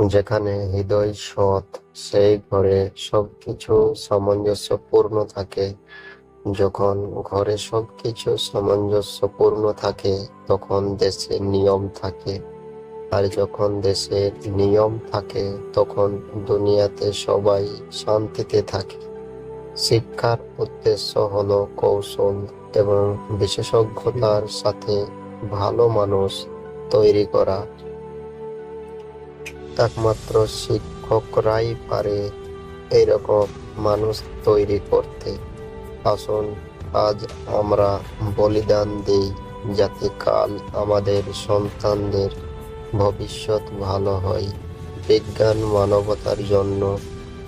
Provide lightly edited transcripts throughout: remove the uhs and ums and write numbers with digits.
যেখানে হৃদয় সৎ, সেই ঘরে সবকিছু সামঞ্জস্যপূর্ণ থাকে। যখন ঘরে সবকিছু সামঞ্জস্যপূর্ণ থাকে, তখন দেশে নিয়ম থাকে। আর যখন দেশে নিয়ম থাকে, তখন দুনিয়াতে সবাই শান্তিতে থাকে। শিক্ষার উদ্দেশ্য হলো কৌশল এবং বিশেষজ্ঞতার সাথে ভালো মানুষ তৈরি করা। একমাত্র শিক্ষকরাই পারে এইরকম মানুষ তৈরি করতে। আসুন আজ আমরা বলিদান দিই, যাতে কাল আমাদের সন্তানদের ভবিষ্যৎ ভালো হয়। বিজ্ঞান মানবতার জন্য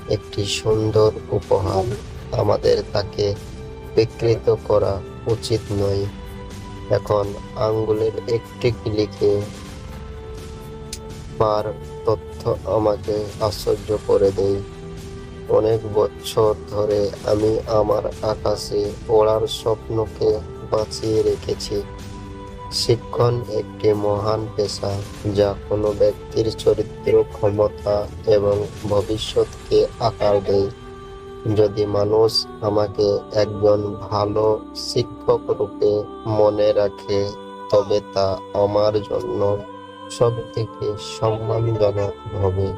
একটি সুন্দর উপহার। আমাদের তাকে বিকৃত করা উচিত নয়। এখন আঙ্গুলের একটি ক্লিকে পার তথ্য আমাকে আশ্চর্য করে দেয়। অনেক বছর ধরে আমি আমার আকাশে ওড়ার স্বপ্নকে বাঁচিয়ে রেখেছি। শিক্ষণ একটি মহান পেশা, যা কোনো ব্যক্তির চরিত্র, ক্ষমতা এবং ভবিষ্যৎকে আকার দেয়। যদি মানুষ আমাকে একজন ভালো শিক্ষক রূপে মনে রাখে, তবে তা আমার জন্য সবথেকে সম্মানজনক হবে।